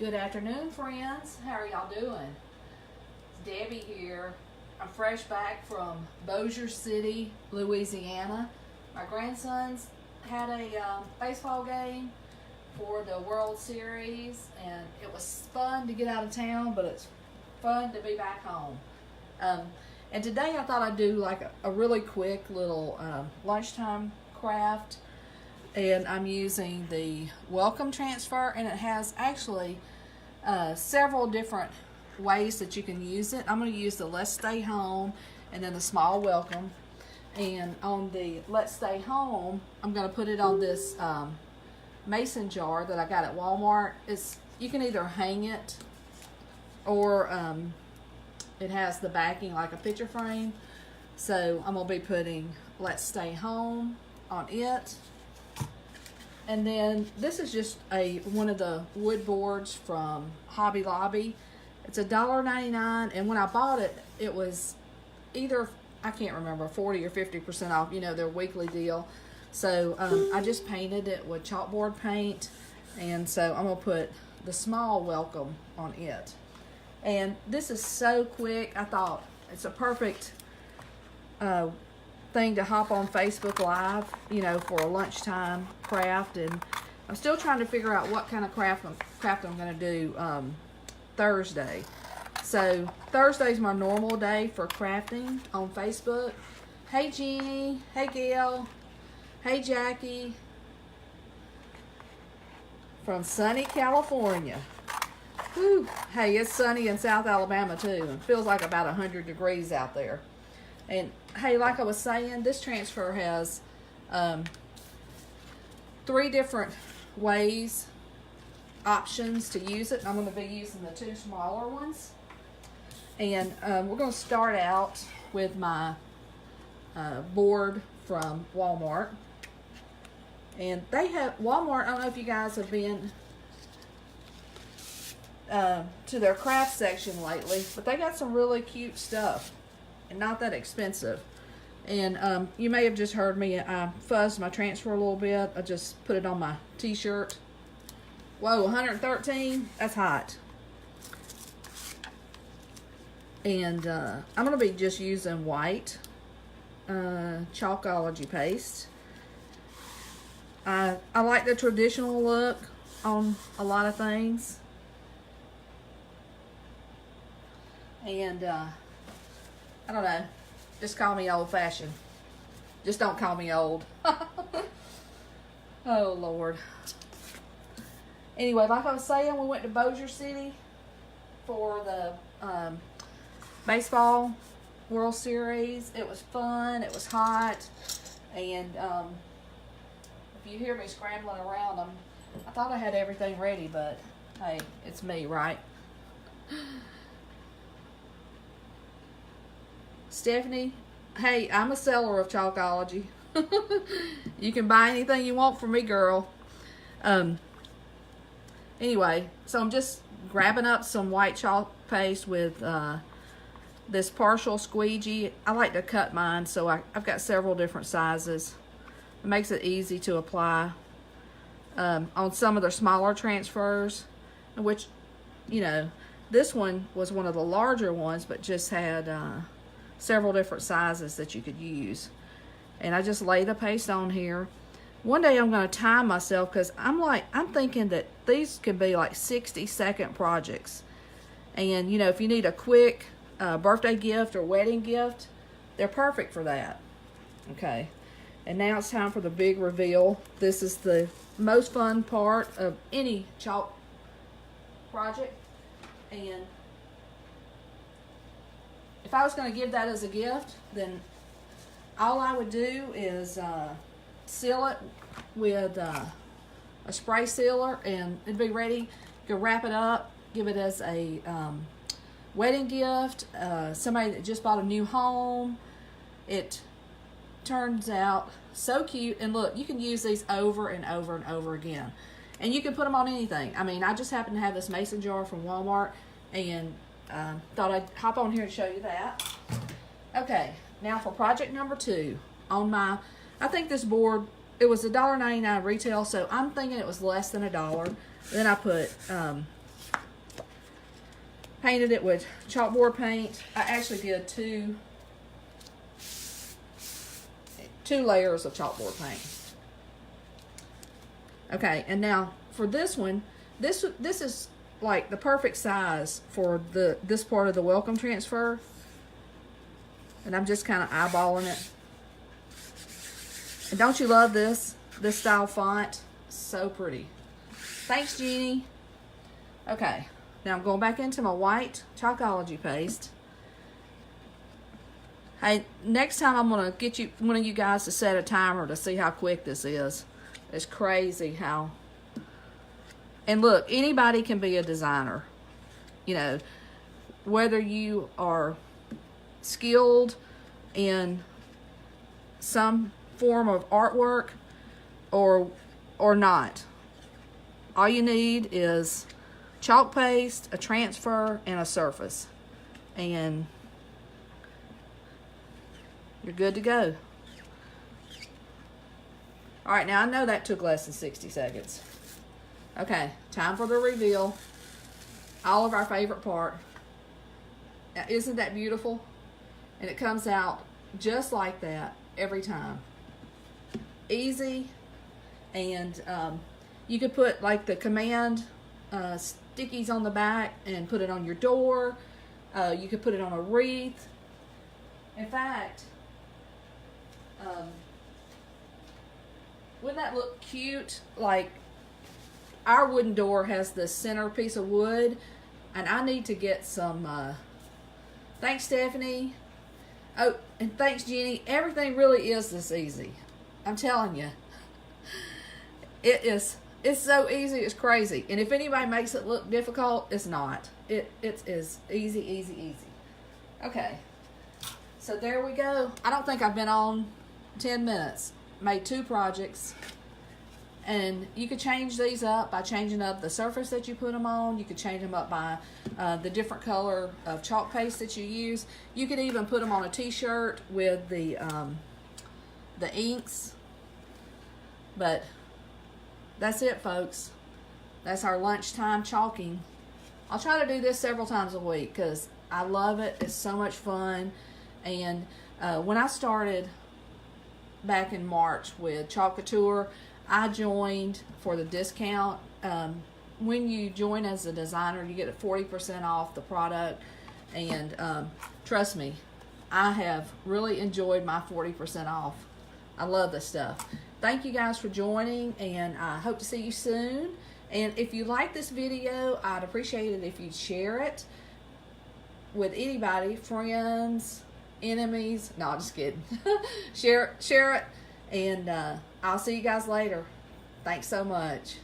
Good afternoon, friends. How are y'all doing? It's Debbie here. I'm fresh back from Bossier City, Louisiana. My grandsons had a baseball game for the World Series, and it was fun to get out of town, but it's fun to be back home. And today I thought I'd do like a really quick little lunchtime craft, and I'm using the Welcome Transfer, and it has actually several different ways that you can use it. I'm going to use the Let's Stay Home and then the Small Welcome. And on the Let's Stay Home, I'm going to put it on this mason jar that I got at Walmart. You can either hang it or it has the backing like a picture frame. So I'm going to be putting Let's Stay Home on it. And then this is just one of the wood boards from Hobby Lobby. It's $1.99, and when I bought it, it was either, I can't remember, 40 or 50% off, their weekly deal. So I just painted it with chalkboard paint, and so I'm going to put the Small Welcome on it. And this is so quick. I thought it's a perfect thing to hop on Facebook Live, for a lunchtime craft. And I'm still trying to figure out what kind of craft I'm going to do Thursday. So Thursday's my normal day for crafting on Facebook. Hey Jeannie, hey Gail, hey Jackie from sunny California. Whew. Hey, it's sunny in South Alabama too. It feels like about 100 degrees out there. And hey, like I was saying, this transfer has 3 different options to use it. I'm going to be using the 2 smaller ones. And we're going to start out with my board from Walmart. And they have, Walmart, I don't know if you guys have been to their craft section lately, but they got some really cute stuff and not that expensive. And you may have just heard me, I fuzzed my transfer a little bit. I just put it on my t-shirt. Whoa, 113, that's hot. And I'm going to be just using white Chalkology paste. I like the traditional look on a lot of things. And I don't know, just call me old-fashioned. Just don't call me old. Oh, Lord. Anyway, like I was saying, we went to Bossier City for the baseball World Series. It was fun. It was hot. And if you hear me scrambling around, I thought I had everything ready, but hey, it's me, right? Stephanie, hey, I'm a seller of Chalkology. You can buy anything you want from me, girl. Anyway, so I'm just grabbing up some white chalk paste with this partial squeegee. I like to cut mine, so I've got several different sizes. It makes it easy to apply on some of the smaller transfers, which, this one was one of the larger ones, but just had several different sizes that you could use. And I just lay the paste on here. One day I'm going to time myself, because I'm thinking that these can be like 60-second projects. And, if you need a quick birthday gift or wedding gift, they're perfect for that. Okay. And now it's time for the big reveal. This is the most fun part of any chalk project. And if I was going to give that as a gift, then all I would do is seal it with a spray sealer, and it'd be ready. You could wrap it up, give it as a wedding gift, somebody that just bought a new home. It turns out so cute. And look, you can use these over and over and over again. And you can put them on anything. I mean, I just happen to have this mason jar from Walmart, and thought I'd hop on here to show you that. Okay, now for project number 2. I think this board, it was $1.99 retail, so I'm thinking it was less than $1. Then I put painted it with chalkboard paint. I actually did two layers of chalkboard paint. Okay, and now for this one, this is like the perfect size for this part of the welcome transfer. And I'm just kind of eyeballing it. And don't you love this style font? So pretty. Thanks, Jeannie. Okay, now I'm going back into my white Chalkology paste. Hey, next time I'm going to get one of you guys to set a timer to see how quick this is. It's crazy how... And look, anybody can be a designer. You know, whether you are skilled in some form of artwork or not. All you need is chalk paste, a transfer, and a surface. And you're good to go. All right, now I know that took less than 60 seconds. Okay, time for the reveal. All of our favorite part. Now, isn't that beautiful? And it comes out just like that every time. Easy. And you could put like the command stickies on the back and put it on your door. You could put it on a wreath. In fact, wouldn't that look cute? Like, our wooden door has the center piece of wood, and I need to get some, thanks, Stephanie. Oh, and thanks, Jenny. Everything really is this easy. I'm telling you. It's so easy, it's crazy. And if anybody makes it look difficult, it's not. It is easy, easy, easy. Okay. So there we go. I don't think I've been on 10 minutes. Made 2 projects. And you could change these up by changing up the surface that you put them on. You could change them up by the different color of chalk paste that you use. You could even put them on a t-shirt with the inks. But that's it, folks. That's our lunchtime chalking. I'll try to do this several times a week because I love it. It's so much fun. And when I started back in March with Chalk Couture, I joined for the discount. When you join as a designer, you get a 40% off the product. And trust me, I have really enjoyed my 40% off. I love this stuff. Thank you guys for joining, and I hope to see you soon. And if you like this video, I'd appreciate it if you'd share it with anybody, friends, enemies. No, just kidding. share it, and I'll see you guys later. Thanks so much.